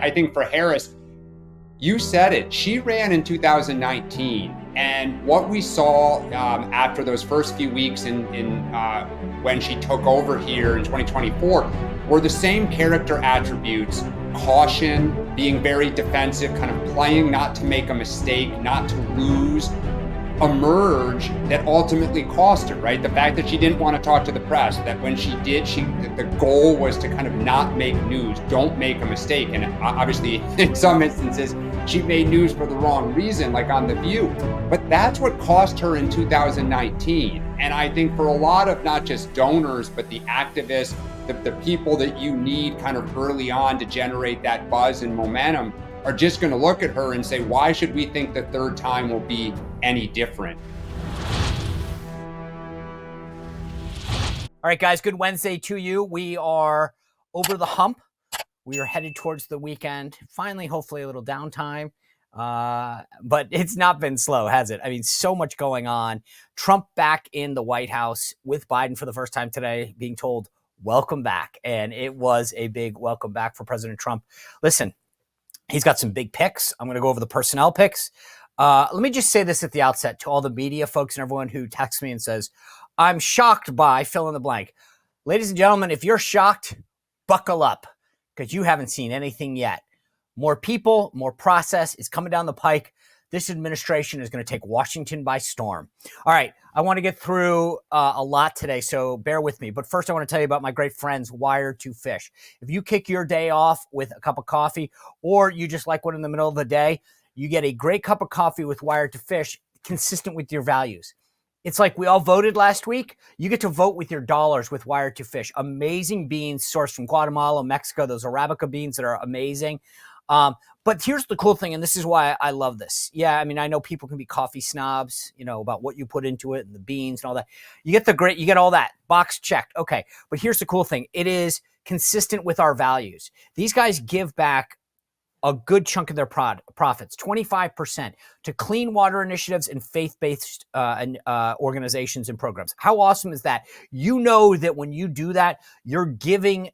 I think for Harris, you said it. She ran in 2019, and what we saw after those first few weeks in when she took over here in 2024 were the same character attributes: caution, being very defensive, kind of playing not to make a mistake, not to lose, emerge, that ultimately cost her, right? The fact that she didn't want to talk to the press, that when she did, the goal was to kind of not make news, don't make a mistake. And obviously, in some instances, she made news for the wrong reason, like on The View. But that's what cost her in 2019. And I think for a lot of not just donors, but the activists, the people that you need kind of early on to generate that buzz and momentum, are just going to look at her and say, why should we think the third time will be any different? All right, guys, good Wednesday to you. We are over the hump. We are headed towards the weekend. Finally, hopefully a little downtime. But it's not been slow, has it? I mean, so much going on. Trump back in the White House with Biden for the first time today, being told, welcome back. And it was a big welcome back for President Trump. Listen, he's got some big picks. I'm going to go over the personnel picks. Let me just say this at the outset to all the media folks and everyone who texts me and says, I'm shocked by fill in the blank. Ladies and gentlemen, if you're shocked, buckle up, because you haven't seen anything yet. More people, more process is coming down the pike. This administration is going to take Washington by storm. All right, I want to get through a lot today, so bear with me. But first, I want to tell you about my great friends, Wired to Fish. If you kick your day off with a cup of coffee, or you just like one in the middle of the day, you get a great cup of coffee with Wired to Fish, consistent with your values. It's like we all voted last week. You get to vote with your dollars with Wired to Fish. Amazing beans sourced from Guatemala, Mexico, those Arabica beans that are amazing. But here's the cool thing, and this is why I love this. Yeah, I mean, I know people can be coffee snobs, you know, about what you put into it and the beans and all that. You get all that. Box checked. Okay. But here's the cool thing. It is consistent with our values. These guys give back a good chunk of their profits, 25%, to clean water initiatives and faith-based organizations and programs. How awesome is that? You know that when you do that, you're giving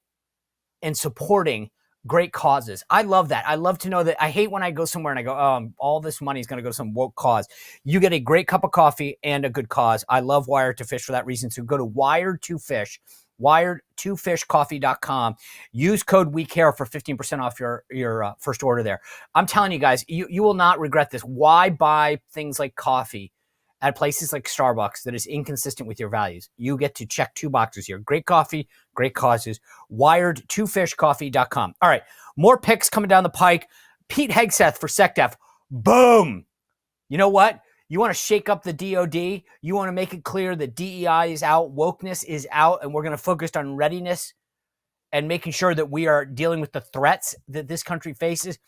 and supporting great causes. I love that. I love to know that. I hate when I go somewhere and I go, all this money is going to go to some woke cause. You get a great cup of coffee and a good cause. I love Wired to Fish for that reason. So go to Wired to Fish, wired2fishcoffee.com. Use code WeCare for 15% off your first order there. I'm telling you guys, you will not regret this. Why buy things like coffee at places like Starbucks that is inconsistent with your values? You get to check two boxes here. Great coffee, great causes. Wired2fishcoffee.com. All right, more picks coming down the pike. Pete Hegseth for SecDef. Boom. You know what? You want to shake up the DOD. You want to make it clear that DEI is out, wokeness is out, and we're going to focus on readiness and making sure that we are dealing with the threats that this country faces.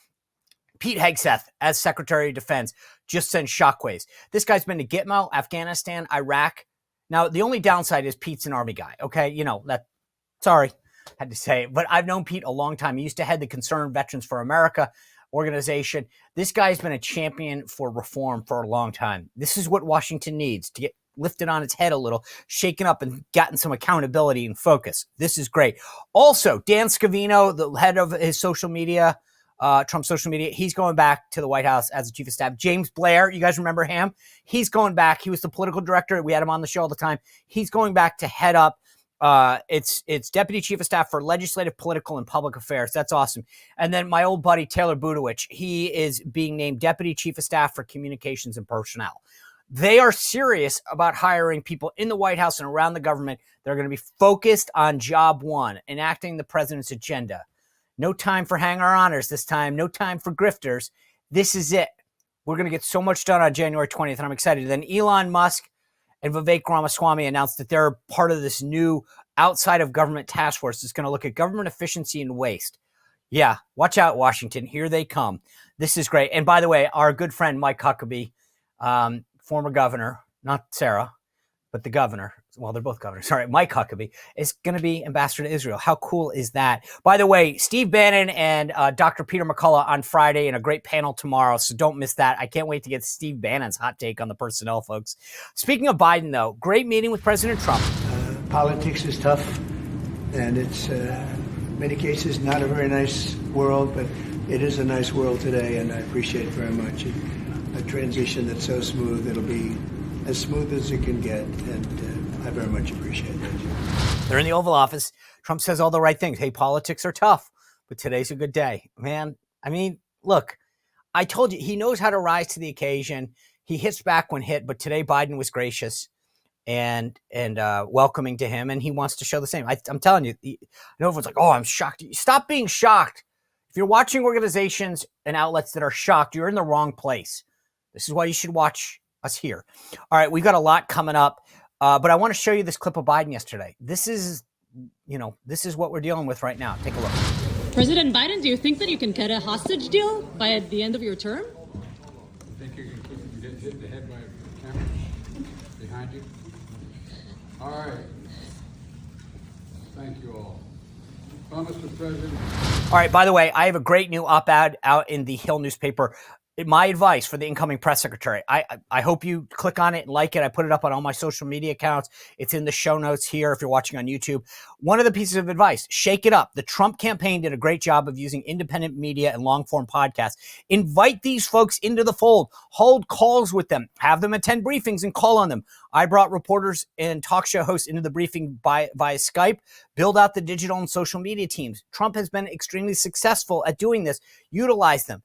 Pete Hegseth, as Secretary of Defense, just sent shockwaves. This guy's been to Gitmo, Afghanistan, Iraq. Now, the only downside is Pete's an Army guy, okay? You know, sorry, had to say it, but I've known Pete a long time. He used to head the Concerned Veterans for America organization. This guy's been a champion for reform for a long time. This is what Washington needs, to get lifted on its head a little, shaken up and gotten some accountability and focus. This is great. Also, Dan Scavino, the head of his social media, Trump's social media, he's going back to the White House as the chief of staff. James Blair, you guys remember him? He's going back. He was the political director. We had him on the show all the time. He's going back to head up. It's deputy chief of staff for legislative, political, and public affairs. That's awesome. And then my old buddy, Taylor Budowich, he is being named deputy chief of staff for communications and personnel. They are serious about hiring people in the White House and around the government that are going to be focused on job one, enacting the president's agenda. No time for hanger-oners this time. No time for grifters. This is it. We're going to get so much done on January 20th, and I'm excited. Then Elon Musk and Vivek Ramaswamy announced that they're part of this new outside of government task force that's going to look at government efficiency and waste. Yeah, watch out, Washington. Here they come. This is great. And by the way, our good friend Mike Huckabee, former governor, not Sarah, but the governor. Well, they're both governors. Sorry, Mike Huckabee is going to be ambassador to Israel. How cool is that? By the way, Steve Bannon and Dr. Peter McCullough on Friday and a great panel tomorrow, so don't miss that. I can't wait to get Steve Bannon's hot take on the personnel, folks. Speaking of Biden, though, great meeting with President Trump. Politics is tough, and it's, in many cases, not a very nice world, but it is a nice world today, and I appreciate it very much. A transition that's so smooth, it'll be as smooth as it can get, and I very much appreciate it. They're in the Oval Office. Trump says all the right things. Hey, politics are tough, but today's a good day. Man, I mean, look, I told you, he knows how to rise to the occasion. He hits back when hit, but today Biden was gracious and welcoming to him, and he wants to show the same. I'm telling you, I know everyone's like, oh, I'm shocked. Stop being shocked. If you're watching organizations and outlets that are shocked, you're in the wrong place. This is why you should watch us here. All right, we've got a lot coming up, but I want to show you this clip of Biden yesterday. This is what we're dealing with right now. Take a look. President Biden, do you think that you can get a hostage deal by the end of your term? I think you can get hit in the head by a camera behind you. All right. Thank you all. Well, Mr. President. All right, by the way, I have a great new op-ed out in the Hill newspaper. My advice for the incoming press secretary, I hope you click on it and like it. I put it up on all my social media accounts. It's in the show notes here if you're watching on YouTube. One of the pieces of advice, shake it up. The Trump campaign did a great job of using independent media and long-form podcasts. Invite these folks into the fold. Hold calls with them. Have them attend briefings and call on them. I brought reporters and talk show hosts into the briefing via Skype. Build out the digital and social media teams. Trump has been extremely successful at doing this. Utilize them.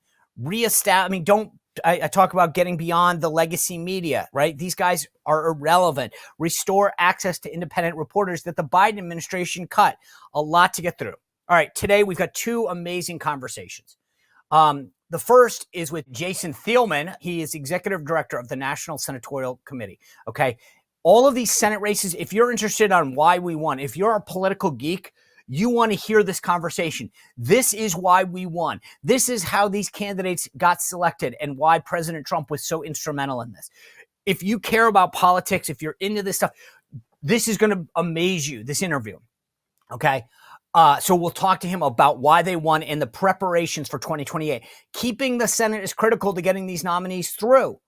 I talk about getting beyond the legacy media, right? These guys are irrelevant. Restore access to independent reporters that the Biden administration cut. A lot to get through. All right, today we've got two amazing conversations. The first is with Jason Thielman. He is executive director of the National Senatorial Committee. Okay, all of these Senate races, if you're interested on why we won, if you're a political geek, you want to hear this conversation. This is why we won. This is how these candidates got selected and why President Trump was so instrumental in this. If you care about politics, if you're into this stuff, this is going to amaze you, this interview. Okay. So we'll talk to him about why they won and the preparations for 2028. Keeping the Senate is critical to getting these nominees through.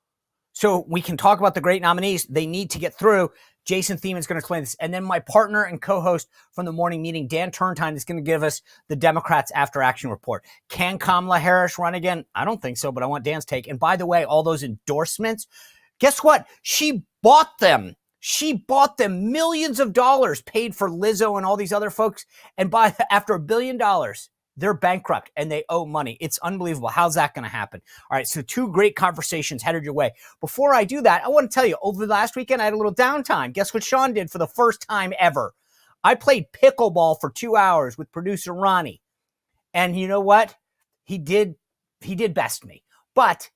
So we can talk about the great nominees. They need to get through. Jason Thielman is going to explain this. And then my partner and co-host from the morning meeting, Dan Turrentine, is going to give us the Democrats' after action report. Can Kamala Harris run again? I don't think so, but I want Dan's take. And by the way, all those endorsements, guess what? She bought them. She bought them. Millions of dollars paid for Lizzo and all these other folks. And after $1 billion, they're bankrupt and they owe money. It's unbelievable. How's that going to happen? All right, so two great conversations headed your way. Before I do that, I want to tell you, over the last weekend, I had a little downtime. Guess what Sean did for the first time ever? I played pickleball for 2 hours with producer Ronnie. And you know what? He did best me. But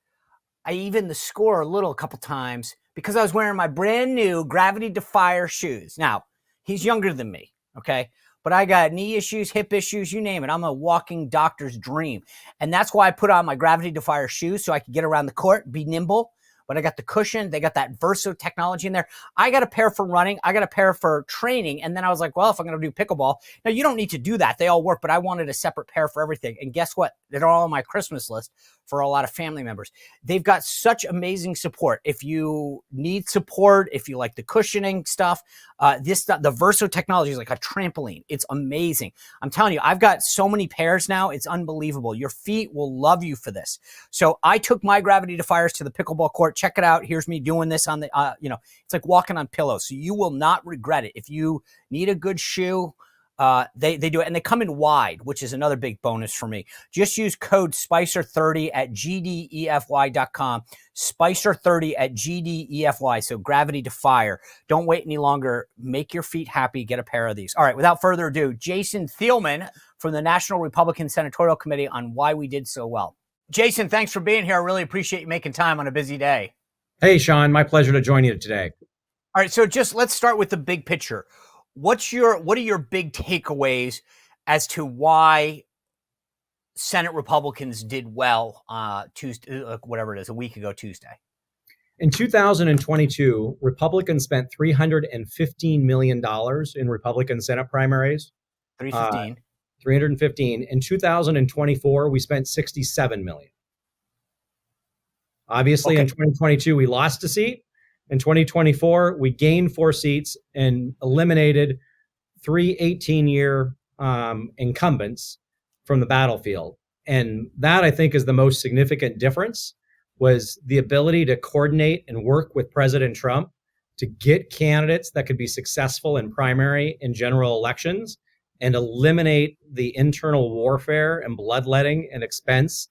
I evened the score a couple times because I was wearing my brand new Gravity Defier shoes. Now, he's younger than me, okay? But I got knee issues, hip issues, you name it. I'm a walking doctor's dream. And that's why I put on my Gravity Defier shoes so I could get around the court, be nimble. But I got the cushion. They got that Verso technology in there. I got a pair for running. I got a pair for training. And then I was like, well, if I'm going to do pickleball. Now, you don't need to do that. They all work. But I wanted a separate pair for everything. And guess what? They're all on my Christmas list for a lot of family members. They've got such amazing support. If you need support, if you like the cushioning stuff, the Verso technology is like a trampoline. It's amazing. I'm telling you, I've got so many pairs now. It's unbelievable. Your feet will love you for this. So I took my Gravity Defiers to the pickleball court. Check it out. Here's me doing this on the, it's like walking on pillows. So you will not regret it. If you need a good shoe, they do it. And they come in wide, which is another big bonus for me. Just use code SPICER30 at gdefy.com. SPICER30 at gdefy. So Gravity Defier. Don't wait any longer. Make your feet happy. Get a pair of these. All right. Without further ado, Jason Thielman from the National Republican Senatorial Committee on why we did so well. Jason, thanks for being here. I really appreciate you making time on a busy day. Hey, Sean, my pleasure to join you today. All right, so just let's start with the big picture. What are your big takeaways as to why Senate Republicans did well Tuesday, whatever it is, a week ago Tuesday? In 2022, Republicans spent $315 million in Republican Senate primaries. 315. 315. In 2024, we spent $67 million. Obviously, Okay. In 2022, we lost a seat. In 2024, we gained 4 seats and eliminated 3 18-year incumbents from the battlefield. And that, I think, is the most significant difference, was the ability to coordinate and work with President Trump to get candidates that could be successful in primary and general elections and eliminate the internal warfare and bloodletting and expense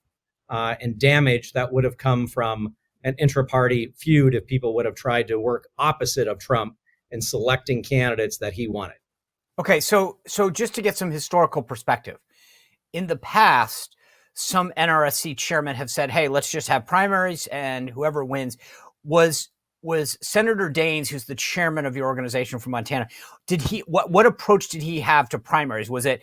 and damage that would have come from an intra-party feud if people would have tried to work opposite of Trump in selecting candidates that he wanted. Okay, so just to get some historical perspective, in the past, some NRSC chairmen have said, "Hey, let's just have primaries, and whoever wins." Was Senator Daines, who's the chairman of your organization from Montana, did he what approach did he have to primaries? Was it,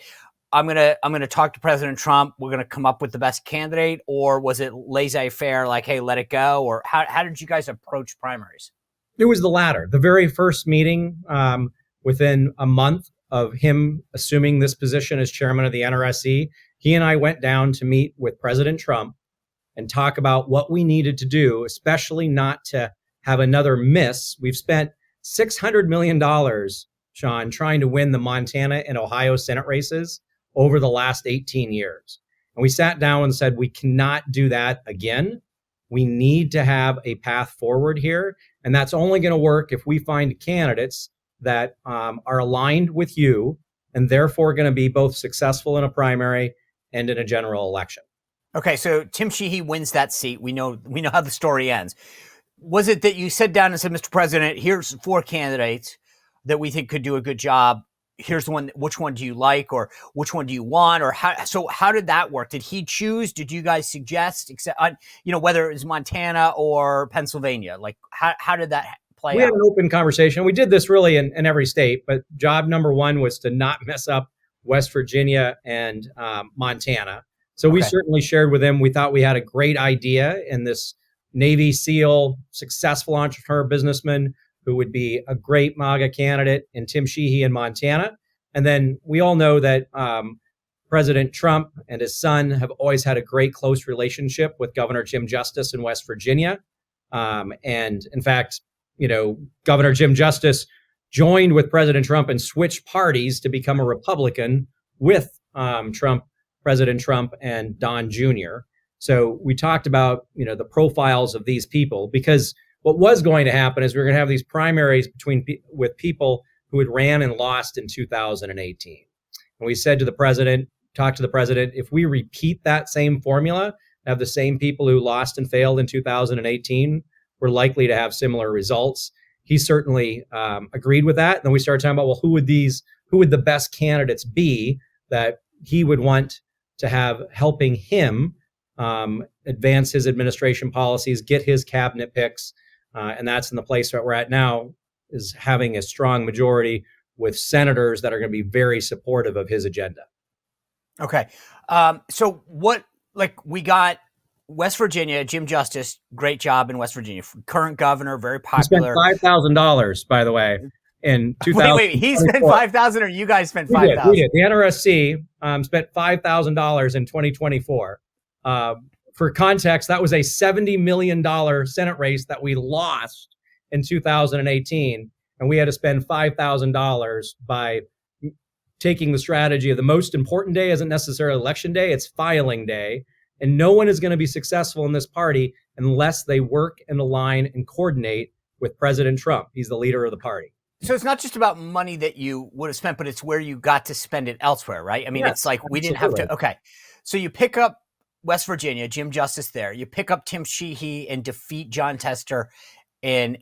I'm gonna talk to President Trump, we're gonna come up with the best candidate, or was it laissez-faire, like, hey, let it go? Or how did you guys approach primaries? It was the latter. The very first meeting, within a month of him assuming this position as chairman of the NRSC, he and I went down to meet with President Trump and talk about what we needed to do, especially not to have another miss. We've spent $600 million, Sean, trying to win the Montana and Ohio Senate races over the last 18 years. And we sat down and said, we cannot do that again. We need to have a path forward here. And that's only going to work if we find candidates that are aligned with you and therefore going to be both successful in a primary and in a general election. Okay, so Tim Sheehy wins that seat. We know how the story ends. Was it that you sat down and said, Mr. President, here's 4 candidates that we think could do a good job. Here's the one. Which one do you like, or which one do you want? Or how did that work? Did he choose? Did you guys suggest, except, whether it was Montana or Pennsylvania? Like, how did that play out? We had an open conversation. We did this really in every state, but job number one was to not mess up West Virginia and Montana. So we certainly shared with him. We thought we had a great idea in this Navy SEAL, successful entrepreneur businessman who would be a great MAGA candidate in Tim Sheehy in Montana. And then we all know that President Trump and his son have always had a great close relationship with Governor Jim Justice in West Virginia. And in fact, Governor Jim Justice joined with President Trump and switched parties to become a Republican with President Trump and Don Jr. So we talked about, the profiles of these people, because what was going to happen is we were going to have these primaries with people who had ran and lost in 2018. And we said to the president, if we repeat that same formula, have the same people who lost and failed in 2018, we're likely to have similar results. He certainly agreed with that. And then we started talking about, well, who would the best candidates be that he would want to have helping him advance his administration policies, get his cabinet picks. And that's in the place that we're at now, is having a strong majority with senators that are going to be very supportive of his agenda. Okay. So we got West Virginia, Jim Justice, great job in West Virginia. Current governor, very popular. He spent $5,000, by the way, in 2000. Wait, he spent $5,000 or you guys spent $5,000? We did. The NRSC spent $5,000 in 2024. For context, that was a $70 million Senate race that we lost in 2018. And we had to spend $5,000 by taking the strategy of the most important day isn't necessarily election day, it's filing day. And no one is going to be successful in this party unless they work and align and coordinate with President Trump. He's the leader of the party. So it's not just about money that you would have spent, but it's where you got to spend it elsewhere, right? I mean, It's like we didn't have to. Okay. So you pick up West Virginia, Jim Justice there. You pick up Tim Sheehy and defeat John Tester in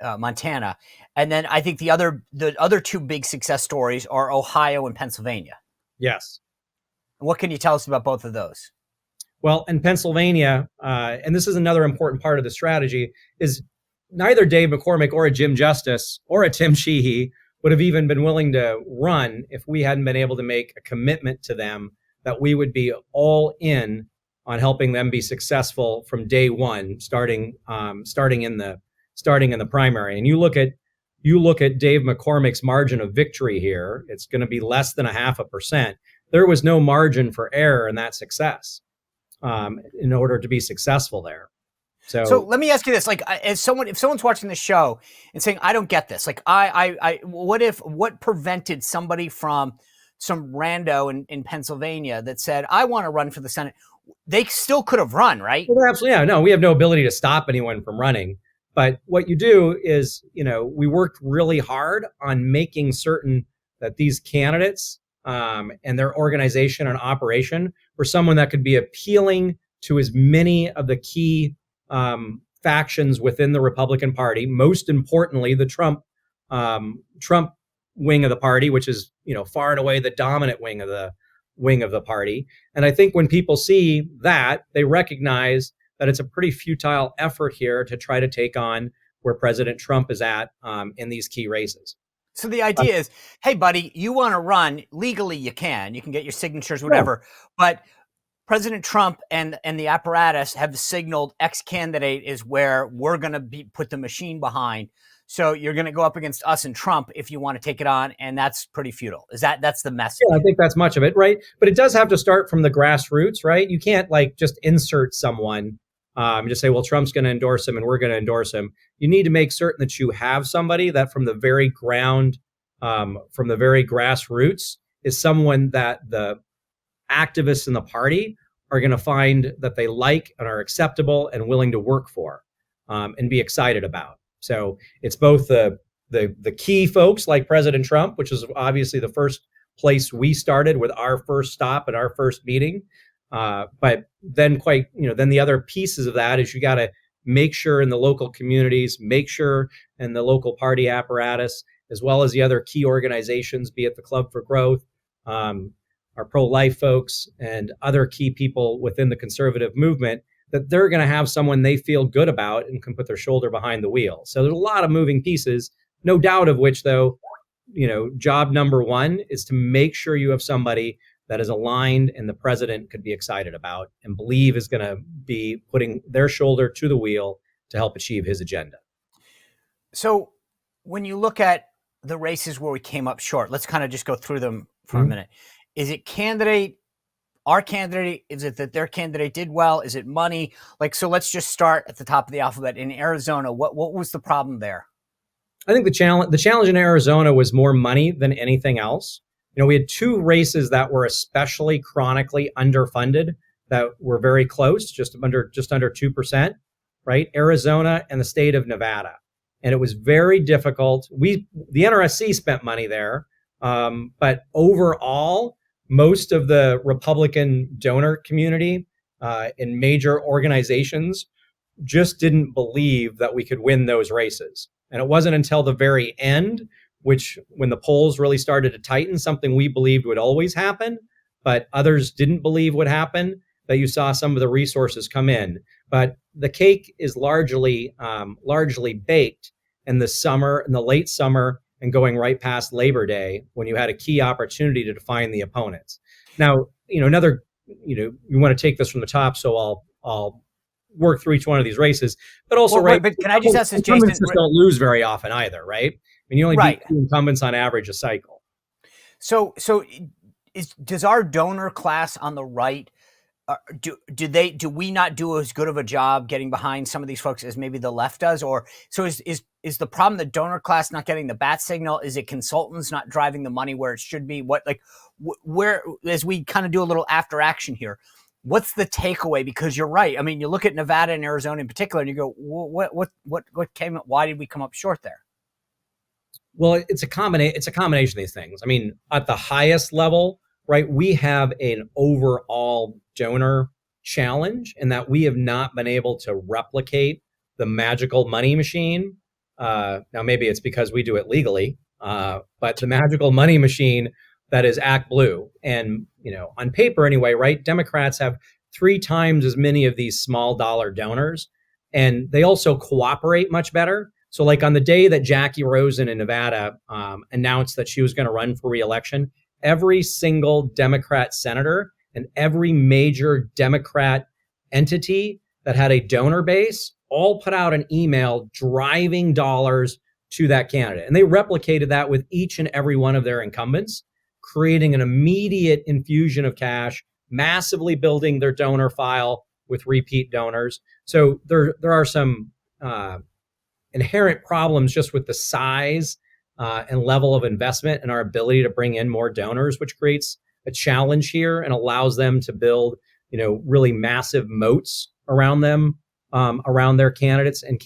Montana. And then I think the other 2 big success stories are Ohio and Pennsylvania. Yes. What can you tell us about both of those? Well, in Pennsylvania, and this is another important part of the strategy, is neither Dave McCormick or a Jim Justice or a Tim Sheehy would have even been willing to run if we hadn't been able to make a commitment to them that we would be all in on helping them be successful from day one, starting in the primary. And you look at Dave McCormick's margin of victory here, it's going to be less than 0.5%. There was no margin for error in that success in order to be successful there. So let me ask you this: like, if someone's watching the show and saying, "I don't get this," like, what prevented somebody from some rando in Pennsylvania that said, I want to run for the Senate, they still could have run, right? Well, absolutely. Yeah, no, we have no ability to stop anyone from running. But what you do is, we worked really hard on making certain that these candidates and their organization and operation were someone that could be appealing to as many of the key factions within the Republican Party. Most importantly, the Trump wing of the party, which is far and away the dominant wing of the party. And I think when people see that, they recognize that it's a pretty futile effort here to try to take on where President Trump is at in these key races. So the idea is, hey, buddy, you want to run legally? You can get your signatures, whatever. Yeah. But President Trump and the apparatus have signaled X candidate is where we're going to put the machine behind. So you're going to go up against us and Trump if you want to take it on, and that's pretty futile. That's the message? Yeah, I think that's much of it, right? But it does have to start from the grassroots, right? You can't just insert someone and just say, well, Trump's going to endorse him and we're going to endorse him. You need to make certain that you have somebody that from the very ground, from the very grassroots, is someone that the activists in the party are going to find that they like and are acceptable and willing to work for and be excited about. So it's both the key folks like President Trump, which is obviously the first place we started with our first stop at our first meeting. But then then the other pieces of that is you got to make sure in the local communities, make sure in the local party apparatus, as well as the other key organizations, be it the Club for Growth, our pro-life folks, and other key people within the conservative movement, that they're going to have someone they feel good about and can put their shoulder behind the wheel. So there's a lot of moving pieces, no doubt of which, though, job number one is to make sure you have somebody that is aligned and the president could be excited about and believe is going to be putting their shoulder to the wheel to help achieve his agenda. So when you look at the races where we came up short, let's kind of just go through them for a minute. Is it our candidate? Is it that their candidate did well? Is it money? So let's just start at the top of the alphabet. In Arizona, what was the problem there? I think the challenge in Arizona was more money than anything else. We had two races that were especially chronically underfunded that were very close, just under 2%, right? Arizona and the state of Nevada. And it was very difficult. The NRSC spent money there, but overall, most of the Republican donor community in major organizations just didn't believe that we could win those races. And it wasn't until the very end, when the polls really started to tighten, something we believed would always happen, but others didn't believe would happen, that you saw some of the resources come in. But the cake is largely baked in the late summer, and going right past Labor Day, when you had a key opportunity to define the opponents. Now, you want to take this from the top, so I'll work through each one of these races, but also, right. But can I just ask this, Jason? Incumbents just don't lose very often either, right? You only beat 2 incumbents on average a cycle. So does our donor class on the right, do we not do as good of a job getting behind some of these folks as maybe the left does? Or so is the problem the donor class not getting the bat signal? Is it consultants not driving the money where it should be? Where, as we kind of do a little after action here, what's the takeaway? Because you're right. I mean, you look at Nevada and Arizona in particular, and you go, what came up? Why did we come up short there? Well, it's a combination of these things. I mean, at the highest level, right, we have an overall donor challenge in that we have not been able to replicate the magical money machine. Now, maybe it's because we do it legally, but the magical money machine that is Act Blue. And, on paper anyway, right, Democrats have 3 times as many of these small dollar donors, and they also cooperate much better. So on the day that Jackie Rosen in Nevada announced that she was going to run for re-election, every single Democrat senator and every major Democrat entity that had a donor base all put out an email driving dollars to that candidate. And they replicated that with each and every one of their incumbents, creating an immediate infusion of cash, massively building their donor file with repeat donors. So there are some inherent problems just with the size and level of investment and our ability to bring in more donors, which creates a challenge here and allows them to build, really massive moats around them, around their candidates and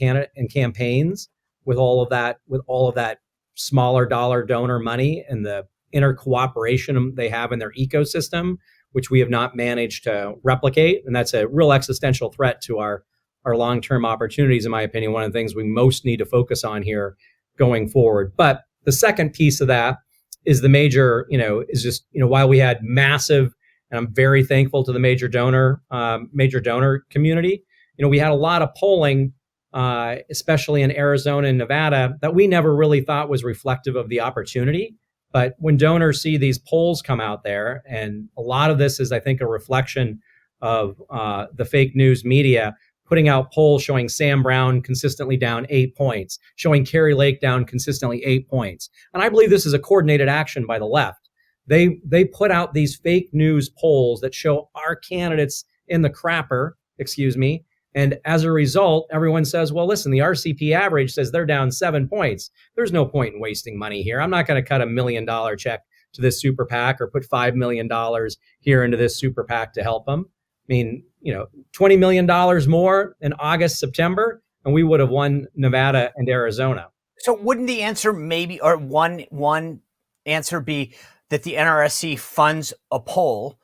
campaigns with all of that smaller dollar donor money and the inner cooperation they have in their ecosystem, which we have not managed to replicate. And that's a real existential threat to our long-term opportunities, in my opinion, one of the things we most need to focus on here going forward. But the second piece of that is the major, is just, while we had massive, and I'm very thankful to the major donor community, we had a lot of polling, especially in Arizona and Nevada, that we never really thought was reflective of the opportunity. But when donors see these polls come out there, and a lot of this is, I think, a reflection of the fake news media putting out polls showing Sam Brown consistently down 8 points, showing Kari Lake down consistently 8 points. And I believe this is a coordinated action by the left. They put out these fake news polls that show our candidates in the crapper, and as a result, everyone says, well, listen, the RCP average says they're down 7 points. There's no point in wasting money here. I'm not going to cut $1 million check to this super PAC or put $5 million here into this super PAC to help them. I mean, $20 million more in August, September, and we would have won Nevada and Arizona. So wouldn't the answer maybe, or one answer be that the NRSC funds a poll,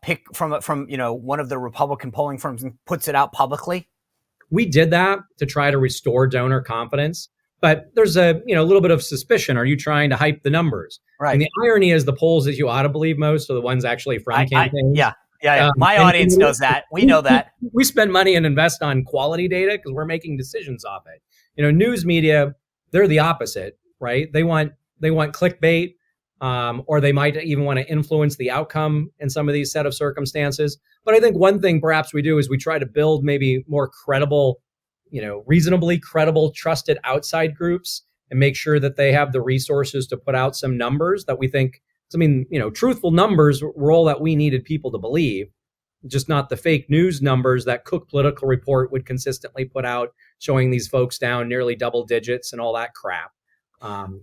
pick from one of the Republican polling firms and puts it out publicly? We did that to try to restore donor confidence, but there's a little bit of suspicion. Are you trying to hype the numbers? Right. And the irony is the polls that you ought to believe most are the ones actually from campaigns. Yeah. My audience knows that. We know that. We spend money and invest on quality data because we're making decisions off it. News media, they're the opposite, right? They want clickbait, or they might even want to influence the outcome in some of these set of circumstances. But I think one thing perhaps we do is we try to build maybe more credible, reasonably credible, trusted outside groups and make sure that they have the resources to put out some numbers that we think, truthful numbers were all that we needed people to believe, just not the fake news numbers that Cook Political Report would consistently put out, showing these folks down nearly double digits and all that crap.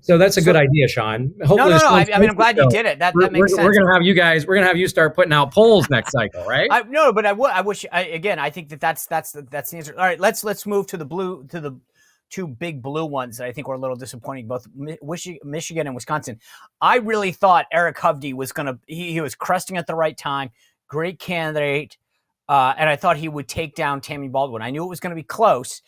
So that's a good idea, Sean. Hopefully no. I'm glad you did it. That makes sense. We're gonna have you start putting out polls next cycle, right? I wish. I think that's the answer. All right, let's move to the two big blue ones that I think were a little disappointing, both Michigan and Wisconsin. I really thought Eric Hovde was he was cresting at the right time, great candidate, and I thought he would take down Tammy Baldwin. I knew it was going to be close.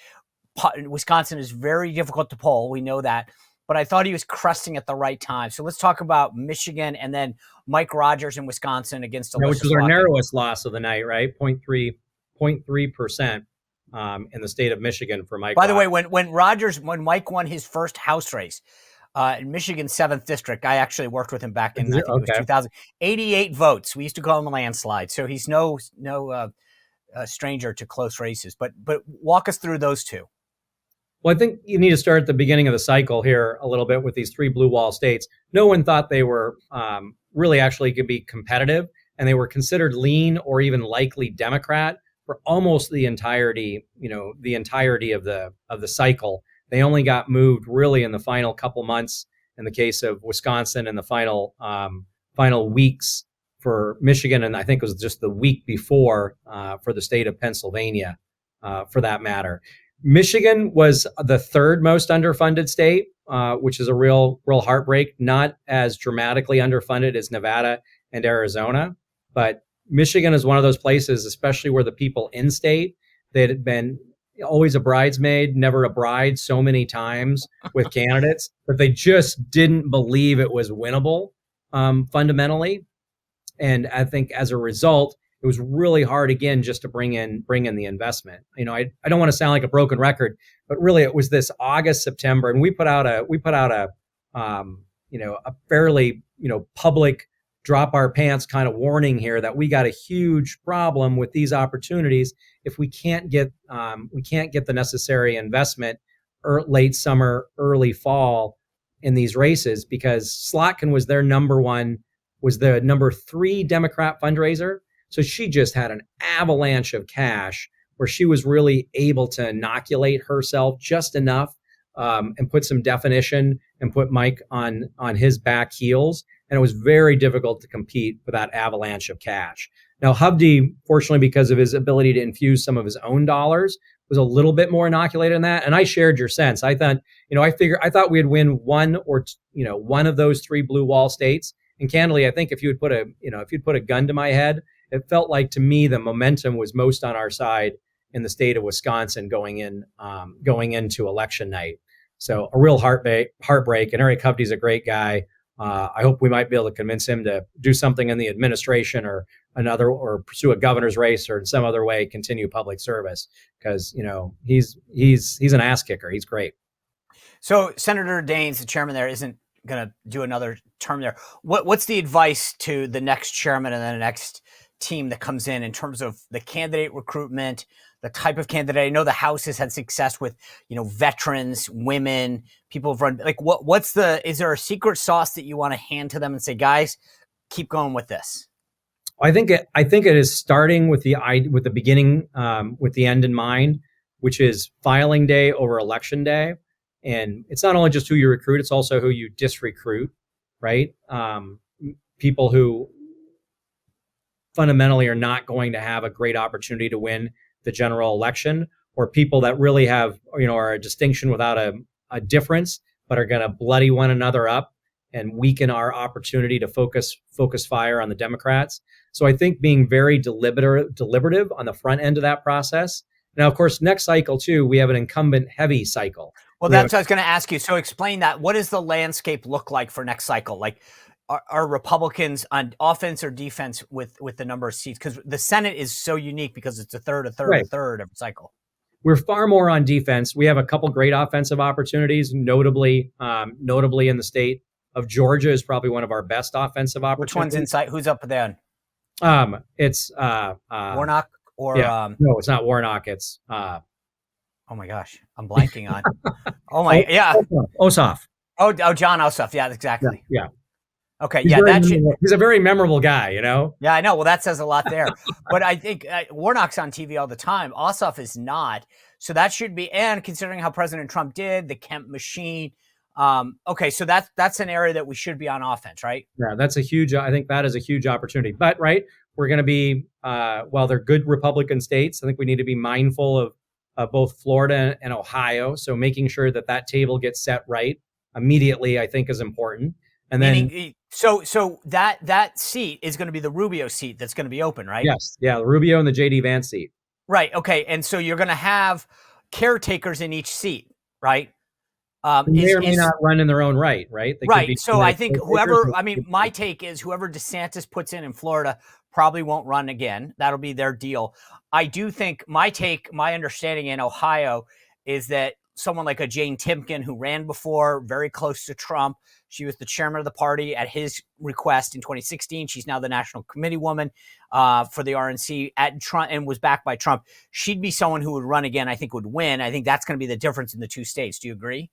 Wisconsin is very difficult to poll. We know that. But I thought he was cresting at the right time. So let's talk about Michigan and then Mike Rogers in Wisconsin against Alyssa which was our narrowest loss of the night, right? 0.3% in the state of Michigan for Mike. By the way, when Mike won his first House race in Michigan's 7th district, I actually worked with him back in it was 2000. 88 votes. We used to call him a landslide. So he's no stranger to close races. But walk us through those two. Well, I think you need to start at the beginning of the cycle here a little bit with these 3 blue wall states. No one thought they were really actually could be competitive, and they were considered lean or even likely Democrat for almost the entirety of the cycle. They only got moved really in the final couple months in the case of Wisconsin, and the final weeks for Michigan, and I think it was just the week before for the state of Pennsylvania, for that matter. Michigan was the 3rd most underfunded state, which is a real heartbreak. Not as dramatically underfunded as Nevada and Arizona, but Michigan is one of those places, especially where the people in state, that had been always a bridesmaid, never a bride, so many times with candidates that they just didn't believe it was winnable fundamentally. And I think as a result, it was really hard again just to bring in the investment. I don't want to sound like a broken record, but really it was this August, September, and we put out a fairly public drop our pants kind of warning here that we got a huge problem with these opportunities if we can't get the necessary investment late summer, early fall in these races, because Slotkin was the number 3 Democrat fundraiser. So she just had an avalanche of cash where she was really able to inoculate herself just enough and put some definition and put Mike on his back heels. And it was very difficult to compete with that avalanche of cash. Now, Hubdy, fortunately, because of his ability to infuse some of his own dollars, was a little bit more inoculated in that. And I shared your sense. I thought, I thought we'd win one of those 3 blue wall states. And candidly, I think if you'd put a gun to my head, it felt like to me the momentum was most on our side in the state of Wisconsin going into election night. So a real heartbreak. And Eric Hubdy's a great guy. I hope we might be able to convince him to do something in the administration or pursue a governor's race or in some other way continue public service, because he's an ass kicker. He's great. So Senator Daines, the chairman there, isn't going to do another term there. What's the advice to the next chairman and then the next team that comes in terms of the candidate recruitment, the type of candidate? I know the House has had success with, veterans, women, people have run, like is there a secret sauce that you want to hand to them and say, guys, keep going with this? I think it is starting with the beginning, with the end in mind, which is filing day over election day. And it's not only just who you recruit, it's also who you disrecruit, right? People who fundamentally are not going to have a great opportunity to win the general election, or people that really have, are a distinction without a difference, but are going to bloody one another up and weaken our opportunity to focus fire on the Democrats. So I think being very deliberative on the front end of that process. Now, of course, next cycle too, we have an incumbent heavy cycle. Well, that's what I was going to ask you. So explain that. What does the landscape look like for next cycle? Like, are Republicans on offense or defense with the number of seats? Because the Senate is so unique because it's a third every cycle. We're far more on defense. We have a couple great offensive opportunities, notably in the state of Georgia is probably one of our best offensive opportunities. Which one's inside? Who's up there? It's Warnock or no, it's not Warnock. It's oh my gosh, I'm blanking on. Ossoff. Oh, John Ossoff. Yeah, exactly. Yeah. Okay, he's a very memorable guy, Yeah, I know. Well, that says a lot there. But I think Warnock's on TV all the time. Ossoff is not. So that should be, and considering how President Trump did, the Kemp machine. Okay, so that's an area that we should be on offense, right? Yeah, I think that is a huge opportunity. But, right, we're going to be, while they're good Republican states, I think we need to be mindful of both Florida and Ohio. So making sure that table gets set right immediately, I think, is important. And then, so that seat is going to be the Rubio seat that's going to be open, right? Yes, yeah, the Rubio and the J.D. Vance seat. Right. Okay, and so you're going to have caretakers in each seat, right? May or may not run in their own right? Right. So I think my take is whoever DeSantis puts in Florida probably won't run again. That'll be their deal. I do think my understanding in Ohio is that someone like a Jane Timken, who ran before, very close to Trump. She was the chairman of the party at his request in 2016. She's now the national committee woman for the RNC at Trump and was backed by Trump. She'd be someone who would run again, I think would win. I think that's going to be the difference in the two states. Do you agree?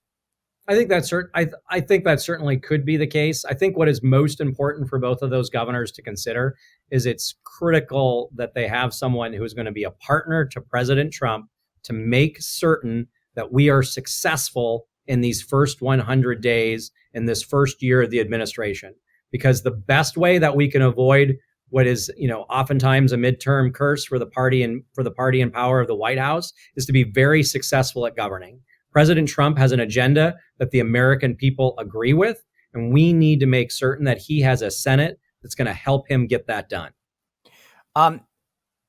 I think I think that certainly could be the case. I think what is most important for both of those governors to consider is it's critical that they have someone who is going to be a partner to President Trump to make certain that we are successful in these first 100 days in this first year of the administration. Because the best way that we can avoid what is, oftentimes a midterm curse for the party in power of the White House is to be very successful at governing. President Trump has an agenda that the American people agree with, and we need to make certain that he has a Senate that's going to help him get that done.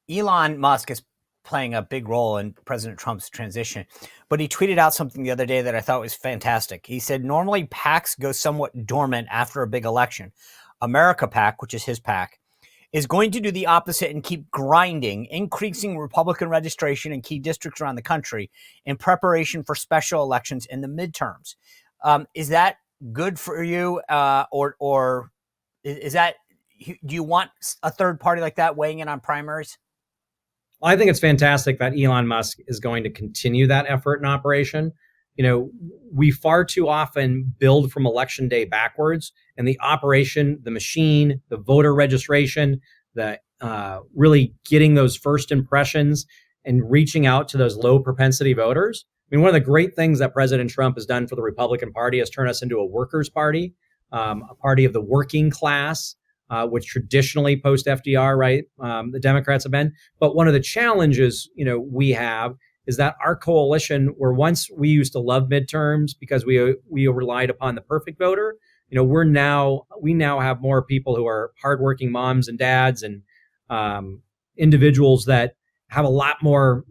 Elon Musk is playing a big role in President Trump's transition, but he tweeted out something the other day that I thought was fantastic. He said, normally PACs go somewhat dormant after a big election. America PAC, which is his PAC, is going to do the opposite and keep grinding, increasing Republican registration in key districts around the country in preparation for special elections in the midterms. Is that good for you? Or is that, do you want a third party like that weighing in on primaries? Well, I think it's fantastic that Elon Musk is going to continue that effort and operation. We far too often build from election day backwards, and the operation, the machine, the voter registration, the really getting those first impressions and reaching out to those low propensity voters. mean, one of the great things that President Trump has done for the Republican Party is turn us into a workers' party, a party of the working class, which traditionally post FDR, right, the Democrats have been. But one of the challenges, we have is that our coalition, where once we used to love midterms because we relied upon the perfect voter, we now have more people who are hardworking moms and dads and individuals that have a lot more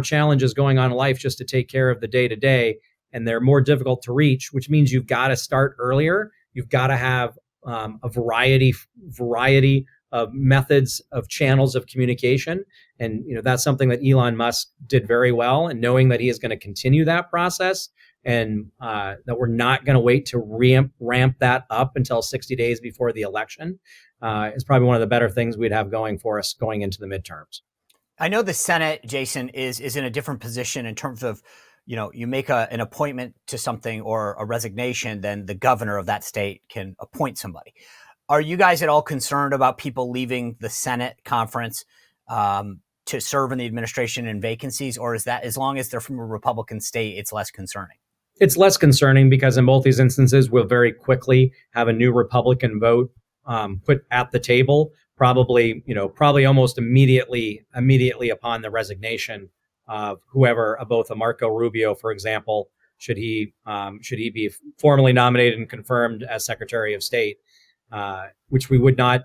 challenges going on in life just to take care of the day to day, and they're more difficult to reach, which means you've got to start earlier. You've got to have a variety of methods of channels of communication. And, that's something that Elon Musk did very well. And knowing that he is going to continue that process and that we're not going to wait to ramp that up until 60 days before the election is probably one of the better things we'd have going for us going into the midterms. I know the Senate, Jason, is in a different position in terms of, you make an appointment to something or a resignation, then the governor of that state can appoint somebody. Are you guys at all concerned about people leaving the Senate conference to serve in the administration in vacancies? Or is that, as long as they're from a Republican state, it's less concerning? It's less concerning because in both these instances, we'll very quickly have a new Republican vote put at the table, probably almost immediately upon the resignation of whoever, of both a Marco Rubio, for example, should he be formally nominated and confirmed as Secretary of State, which we would not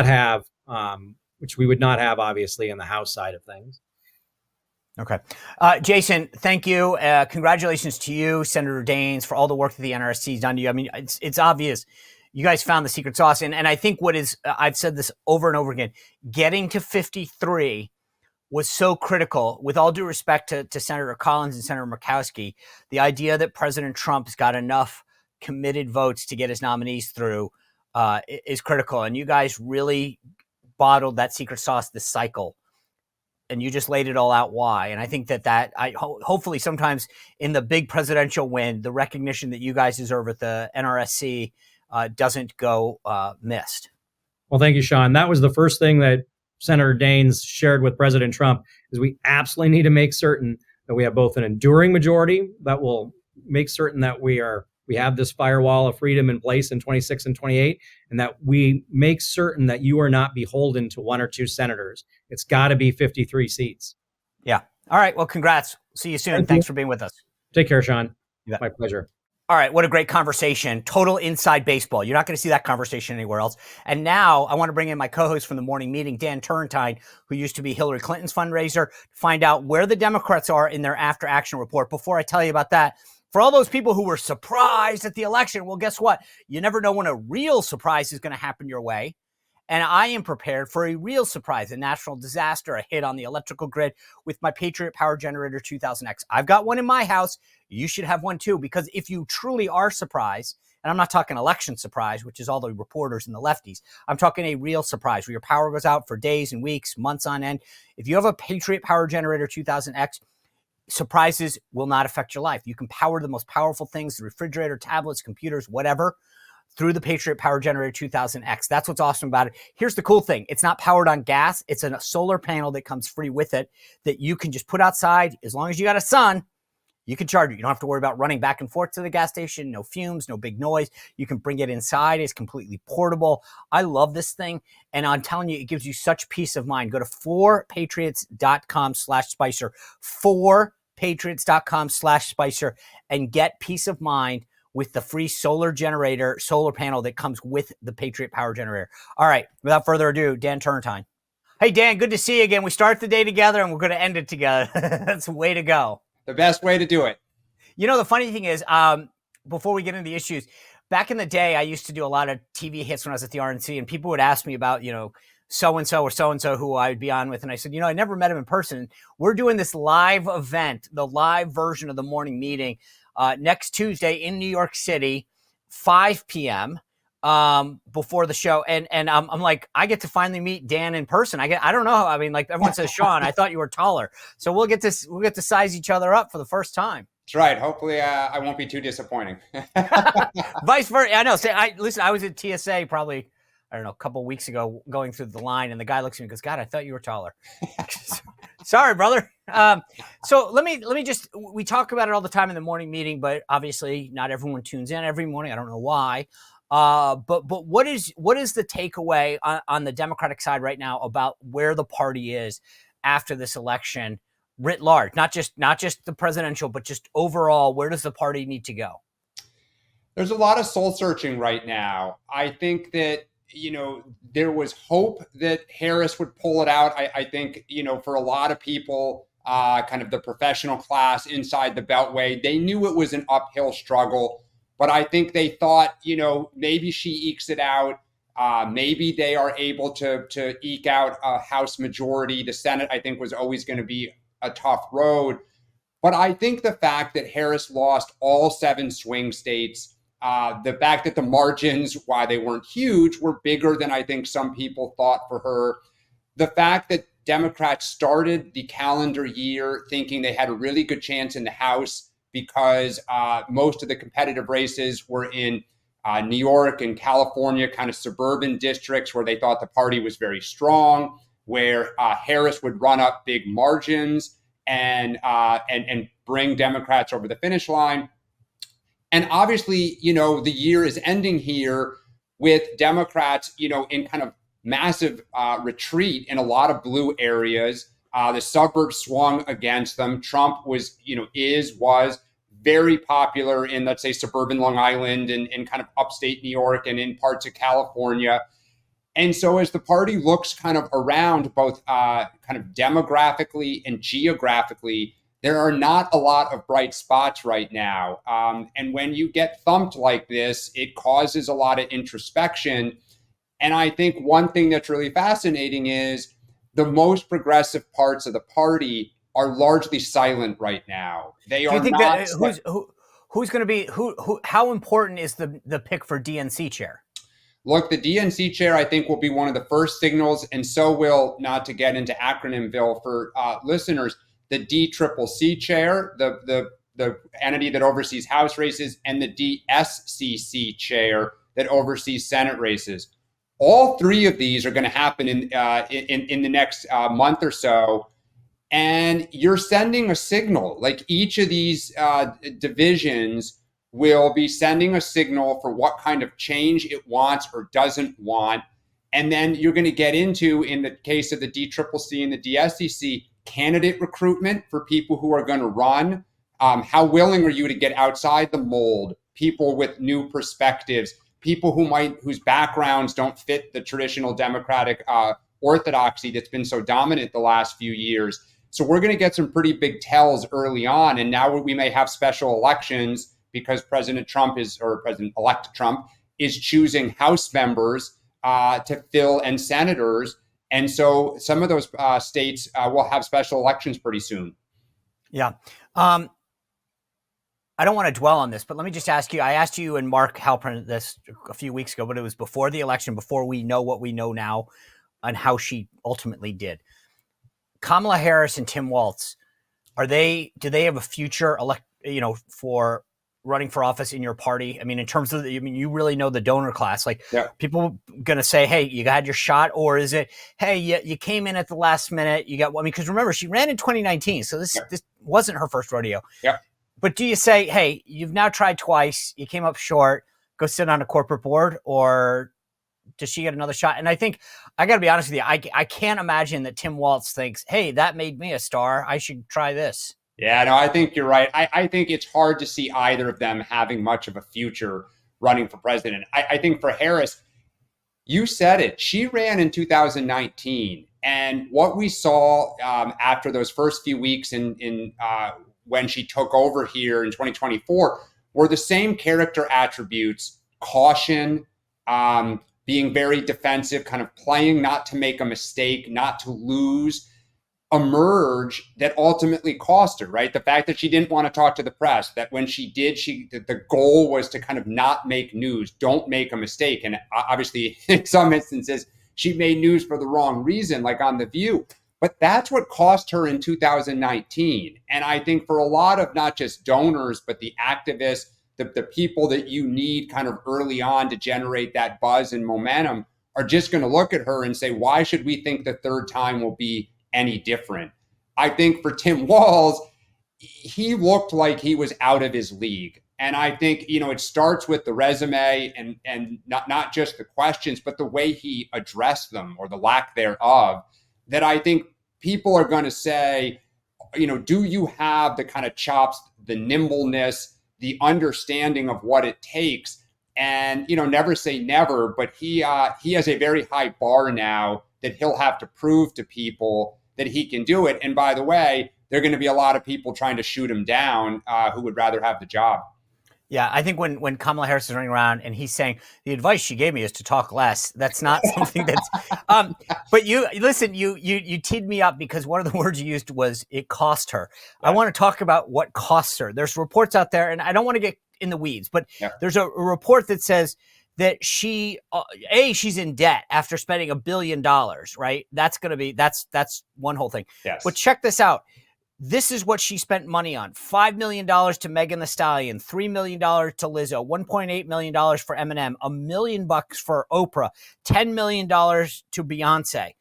have obviously in the House side of things. Okay. Jason, thank you. Congratulations to you, Senator Daines, for all the work that the NRSC has done to you. I mean, it's obvious you guys found the secret sauce. And I think I've said this over and over again, getting to 53 was so critical. With all due respect to Senator Collins and Senator Murkowski, the idea that President Trump's got enough committed votes to get his nominees through is critical. And you guys really bottled that secret sauce this cycle. And you just laid it all out why. And I think that hopefully sometimes in the big presidential win, the recognition that you guys deserve at the NRSC doesn't go missed. Well, thank you, Sean. That was the first thing that Senator Daines shared with President Trump, is we absolutely need to make certain that we have both an enduring majority that will make certain that we have this firewall of freedom in place in 26 and 28, and that we make certain that you are not beholden to one or two senators. It's got to be 53 seats. Yeah. All right. Well, congrats. See you soon. Thanks for being with us. Take care, Sean. My pleasure. All right. What a great conversation. Total inside baseball. You're not going to see that conversation anywhere else. And now I want to bring in my co-host from the morning meeting, Dan Turrentine, who used to be Hillary Clinton's fundraiser, to find out where the Democrats are in their after action report. Before I tell you about that, for all those people who were surprised at the election, well, guess what? You never know when a real surprise is going to happen your way. And I am prepared for a real surprise, a natural disaster, a hit on the electrical grid with my Patriot Power Generator 2000X. I've got one in my house. You should have one too, because if you truly are surprised, and I'm not talking election surprise, which is all the reporters and the lefties, I'm talking a real surprise where your power goes out for days and weeks, months on end. If you have a Patriot Power Generator 2000X, surprises will not affect your life. You can power the most powerful things, the refrigerator, tablets, computers, whatever, through the Patriot Power Generator 2000X. That's what's awesome about it. Here's the cool thing. It's not powered on gas. It's a solar panel that comes free with it that you can just put outside. As long as you got a sun, you can charge it. You don't have to worry about running back and forth to the gas station. No fumes, no big noise. You can bring it inside. It's completely portable. I love this thing. And I'm telling you, it gives you such peace of mind. Go to 4patriots.com/Spicer, 4patriots.com/Spicer, and get peace of mind with the free solar panel that comes with the Patriot Power Generator. All right, without further ado, Dan Turrentine. Hey, Dan, good to see you again. We start the day together and we're going to end it together. That's the way to go. The best way to do it. You know, the funny thing is, before we get into the issues, back in the day, I used to do a lot of TV hits when I was at the RNC, and people would ask me about, so-and-so or so-and-so who I'd be on with. And I said, I never met him in person. We're doing this live event, the live version of the morning meeting, next Tuesday in New York City, 5 p.m. Before the show. And I'm like, I get to finally meet Dan in person. I don't know. I mean, like everyone says, Sean, I thought you were taller. So we'll get to size each other up for the first time. That's right. Hopefully I won't be too disappointing. Vice versa. I know. Listen, I was at TSA probably, I don't know, a couple of weeks ago going through the line, and the guy looks at me and goes, God, I thought you were taller. Sorry, brother. So let me just, we talk about it all the time in the morning meeting, but obviously not everyone tunes in every morning. I don't know why. But what is the takeaway on the Democratic side right now about where the party is after this election writ large, not just the presidential, but just overall, where does the party need to go? There's a lot of soul searching right now. I think that, there was hope that Harris would pull it out. I think, for a lot of people, kind of the professional class inside the Beltway, they knew it was an uphill struggle, but I think they thought, maybe she ekes it out. Maybe they are able to eke out a House majority. The Senate, I think, was always going to be a tough road. But I think the fact that Harris lost all 7 swing states, the fact that the margins, while they weren't huge, were bigger than I think some people thought for her. The fact that Democrats started the calendar year thinking they had a really good chance in the House because most of the competitive races were in New York and California, kind of suburban districts where they thought the party was very strong, where Harris would run up big margins and bring Democrats over the finish line. And obviously, the year is ending here with Democrats, in kind of massive retreat in a lot of blue areas. The suburbs swung against them. Trump was very popular in, let's say, suburban Long Island and kind of upstate New York and in parts of California. And so as the party looks kind of around both kind of demographically and geographically, there are not a lot of bright spots right now. And when you get thumped like this, it causes a lot of introspection. And I think one thing that's really fascinating is the most progressive parts of the party are largely silent right now. They are not. Who's going to be who? How important is the pick for DNC chair? Look, the DNC chair, I think, will be one of the first signals, and so will, not to get into acronymville for listeners, the DCCC chair, the entity that oversees House races, and the DSCC chair that oversees Senate races. All 3 of these are going to happen in the next month or so, and you're sending a signal. Like each of these divisions will be sending a signal for what kind of change it wants or doesn't want. And then you're going to get into, in the case of the DCCC and the DSCC, candidate recruitment for people who are going to run. How willing are you to get outside the mold? People with new perspectives, people whose backgrounds don't fit the traditional Democratic orthodoxy that's been so dominant the last few years. So we're going to get some pretty big tells early on. And now we may have special elections because President-elect Trump is choosing House members to fill and senators. And so some of those states will have special elections pretty soon. Yeah. I don't want to dwell on this, but let me just ask you. I asked you and Mark Halpern this a few weeks ago, but it was before the election, before we know what we know now and how she ultimately did. Kamala Harris and Tim Walz, do they have a future for running for office in your party? I mean, in terms of, you really know the donor class. Like, yeah. People going to say, hey, you had your shot? Or is it, hey, you came in at the last minute, you got, because remember, she ran in 2019, so this wasn't her first rodeo. Yeah. But do you say, hey, you've now tried twice, you came up short, go sit on a corporate board, or does she get another shot? And I think, I got to be honest with you, I can't imagine that Tim Walz thinks, hey, that made me a star, I should try this. Yeah, no, I think you're right. I think it's hard to see either of them having much of a future running for president. I think for Harris, you said it. She ran in 2019. And what we saw after those first few weeks in when she took over here in 2024 were the same character attributes: caution, being very defensive, kind of playing not to make a mistake, not to lose, emerge, that ultimately cost her, right? The fact that she didn't want to talk to the press, that when she did, the goal was to kind of not make news, don't make a mistake. And obviously, in some instances, she made news for the wrong reason, like on The View. But that's what cost her in 2019. And I think for a lot of not just donors, but the activists, the people that you need kind of early on to generate that buzz and momentum are just going to look at her and say, why should we think the third time will be any different? I think for Tim Walz, he looked like he was out of his league. And I think, it starts with the resume and not just the questions, but the way he addressed them or the lack thereof, that I think people are going to say, do you have the kind of chops, the nimbleness, the understanding of what it takes? And, never say never, but he has a very high bar now that he'll have to prove to people that he can do it. And by the way, there are going to be a lot of people trying to shoot him down who would rather have the job. Yeah, I think when Kamala Harris is running around and he's saying the advice she gave me is to talk less, that's not something that's. But you listen, you teed me up because one of the words you used was it cost her. Yeah. I want to talk about what costs her. There's reports out there, and I don't want to get in the weeds, but there's a report that says that she's in debt after spending $1 billion. Right? That's one whole thing. Yes. But check this out. This is what she spent money on. $5 million to Meghan The Stallion, $3 million to Lizzo, $1.8 million for Eminem, $1 million for Oprah, $10 million to Beyonce,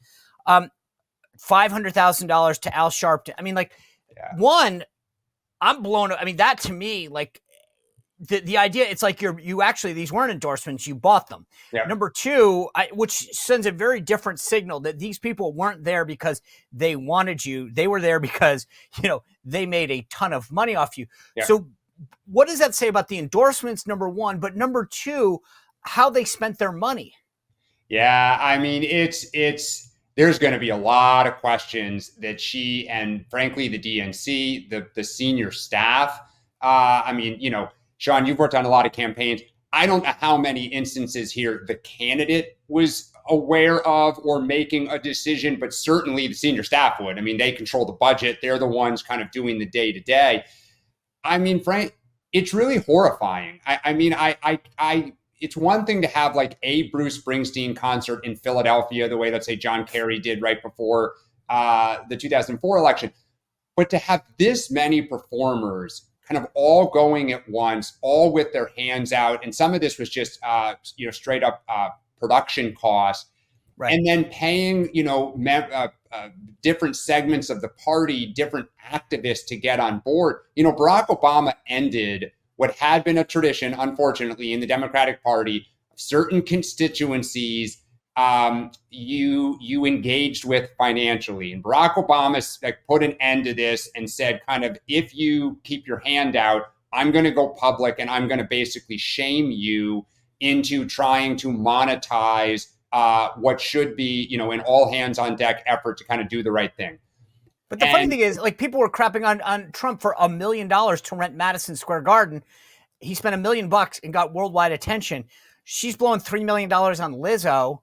$500,000 to Al Sharpton. I mean, one, I'm blown. I mean, that to me, the idea, it's like you actually, these weren't endorsements, you bought them. Yeah. Number two, which sends a very different signal that these people weren't there because they wanted you. They were there because, they made a ton of money off you. Yeah. So what does that say about the endorsements, number one, but number two, how they spent their money? Yeah. I mean, there's going to be a lot of questions that she, and frankly, the DNC, the senior staff, Sean, you've worked on a lot of campaigns. I don't know how many instances here the candidate was aware of or making a decision, but certainly the senior staff would. I mean, they control the budget. They're the ones kind of doing the day-to-day. I mean, Frank, it's really horrifying. It's one thing to have a Bruce Springsteen concert in Philadelphia, the way, let's say, John Kerry did right before the 2004 election, but to have this many performers kind of all going at once, all with their hands out. And some of this was just, straight up production costs. Right. And then paying, different segments of the party, different activists to get on board. Barack Obama ended what had been a tradition, unfortunately, in the Democratic Party, certain constituencies you engaged with financially. And Barack Obama put an end to this and said, kind of, if you keep your hand out, I'm going to go public and I'm going to basically shame you into trying to monetize what should be, an all hands on deck effort to kind of do the right thing. But the funny thing is, people were crapping on Trump for $1 million to rent Madison Square Garden. He spent $1 million and got worldwide attention. She's blowing $3 million on Lizzo.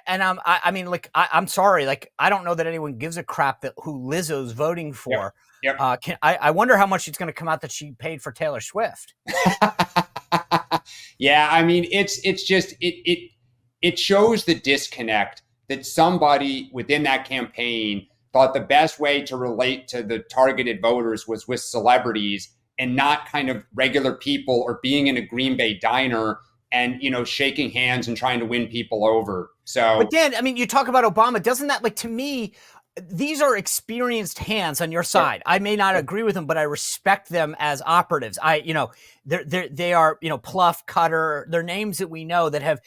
And I'm sorry. I don't know that anyone gives a crap who Lizzo's voting for. Yep. I wonder how much it's going to come out that she paid for Taylor Swift. Yeah. I mean, it's just, it shows the disconnect that somebody within that campaign thought the best way to relate to the targeted voters was with celebrities and not kind of regular people or being in a Green Bay diner and, shaking hands and trying to win people over. So, but Dan, I mean, you talk about Obama. Doesn't that, to me, these are experienced hands on your side. I may not agree with them, but I respect them as operatives. They are, Pluff, Cutter, they're names that we know that have,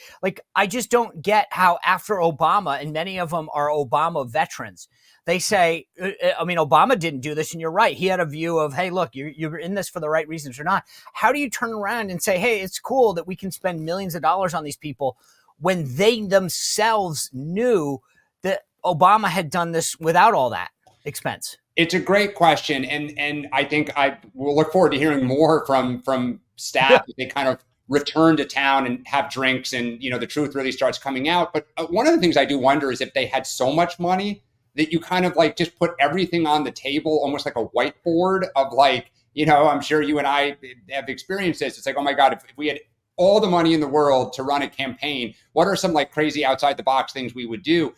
I just don't get how after Obama, and many of them are Obama veterans, they say, Obama didn't do this, and you're right. He had a view of, hey, look, you're in this for the right reasons or not. How do you turn around and say, hey, it's cool that we can spend millions of dollars on these people when they themselves knew that Obama had done this without all that expense? It's a great question. And I think I will look forward to hearing more from staff as they kind of return to town and have drinks and, the truth really starts coming out. But one of the things I do wonder is if they had so much money that you kind of just put everything on the table, almost like a whiteboard of I'm sure you and I have experienced this. It's oh my God, if we had all the money in the world to run a campaign, what are some crazy outside the box things we would do?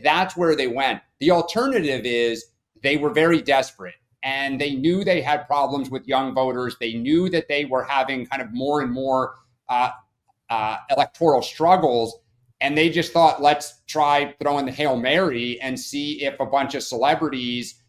That's where they went. The alternative is they were very desperate and they knew they had problems with young voters. They knew that they were having kind of more and more electoral struggles. And they just thought, let's try throwing the Hail Mary and see if a bunch of celebrities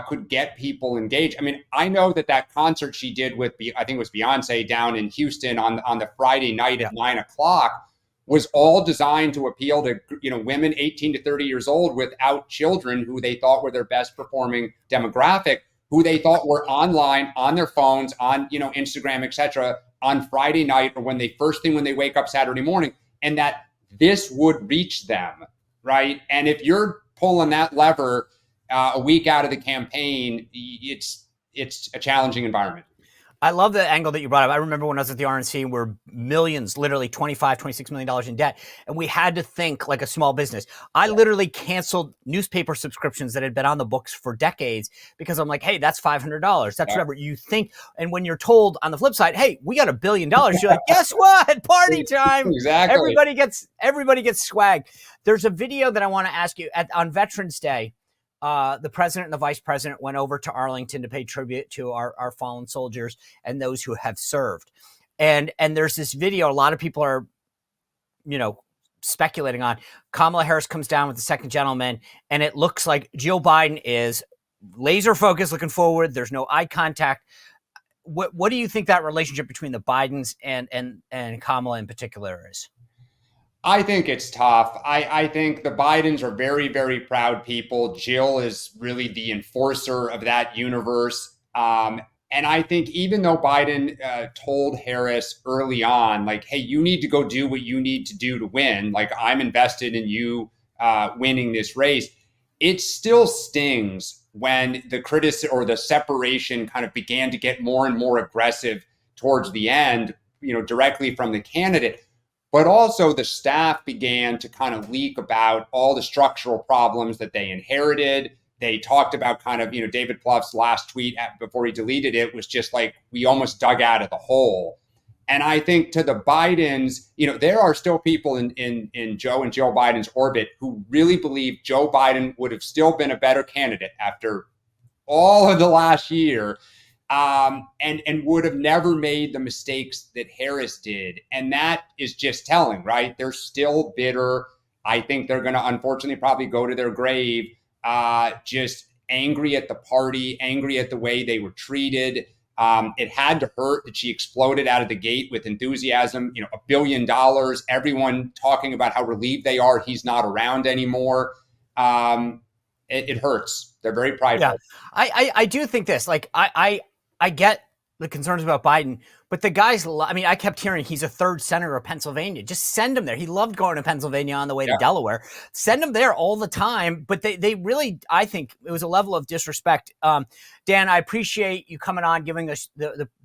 could get people engaged. I mean, I know that concert she did with, I think it was Beyonce down in Houston on the Friday night at 9 o'clock was all designed to appeal to, women 18 to 30 years old without children who they thought were their best performing demographic, who they thought were online, on their phones, on, Instagram, etc., on Friday night or when they wake up Saturday morning, and that this would reach them, right? And if you're pulling that lever a week out of the campaign, it's a challenging environment. I love the angle that you brought up. I remember when I was at the RNC, we're millions, literally $26 million in debt. And we had to think like a small business. I literally canceled newspaper subscriptions that had been on the books for decades because I'm like, hey, that's $500. That's whatever you think. And when you're told on the flip side, hey, we got $1 billion, you're like, guess what? Party time. Exactly. Everybody gets swag. There's a video that I want to ask you on Veterans Day. The president and the vice president went over to Arlington to pay tribute to our fallen soldiers and those who have served. And there's this video a lot of people are, speculating on. Kamala Harris comes down with the second gentleman, and it looks like Jill Biden is laser focused, looking forward. There's no eye contact. What do you think that relationship between the Bidens and Kamala in particular is? I think it's tough. I think the Bidens are very, very proud people. Jill is really the enforcer of that universe. And I think even though Biden told Harris early on, like, hey, you need to go do what you need to do to win. Like, I'm invested in you winning this race. It still stings when the criticism or the separation kind of began to get more and more aggressive towards the end, directly from the candidate. But also the staff began to kind of leak about all the structural problems that they inherited. They talked about kind of, David Plouffe's last tweet before he deleted it was just like, we almost dug out of the hole. And I think to the Bidens, there are still people in Joe and Jill Biden's orbit who really believe Joe Biden would have still been a better candidate after all of the last year. And would have never made the mistakes that Harris did. And that is just telling, right? They're still bitter. I think they're going to, unfortunately, probably go to their grave, just angry at the party, angry at the way they were treated. It had to hurt that she exploded out of the gate with enthusiasm, $1 billion, everyone talking about how relieved they are he's not around anymore. It hurts. They're very prideful. Yeah. I do think this, like, I get the concerns about Biden, but the guy's, I kept hearing he's a third senator of Pennsylvania. Just send him there. He loved going to Pennsylvania on the way to Delaware. Send him there all the time. But they really, I think it was a level of disrespect. Dan, I appreciate you coming on, giving us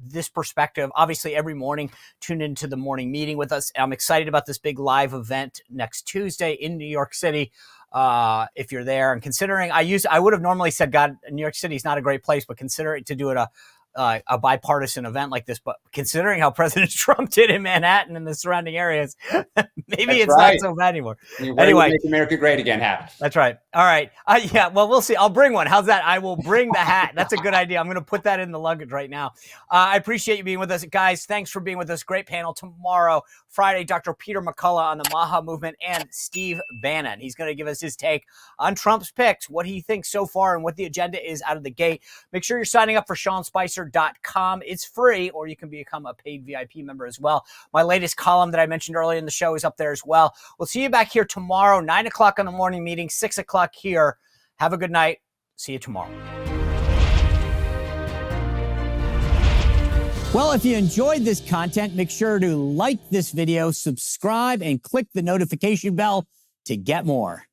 this perspective. Obviously, every morning, tune into the morning meeting with us. I'm excited about this big live event next Tuesday in New York City. If you're there, and considering I would have normally said, God, New York City is not a great place, but consider it to do it a bipartisan event like this. But considering how President Trump did in Manhattan and the surrounding areas, maybe it's not so bad anymore. Anyway, Make America Great Again hat. That's right. All right. Yeah. Well, we'll see. I'll bring one. How's that? I will bring the hat. That's a good idea. I'm going to put that in the luggage right now. I appreciate you being with us, guys. Thanks for being with us. Great panel tomorrow, Friday. Dr. Peter McCullough on the Maha movement and Steve Bannon. He's going to give us his take on Trump's picks, what he thinks so far, and what the agenda is out of the gate. Make sure you're signing up for SeanSpicer.com. It's free, or you can become a paid VIP member as well. My latest column that I mentioned earlier in the show is up there as well. We'll see you back here tomorrow, 9 o'clock on the morning meeting, 6 o'clock here. Have a good night. See you tomorrow. Well, if you enjoyed this content, make sure to like this video, subscribe, and click the notification bell to get more.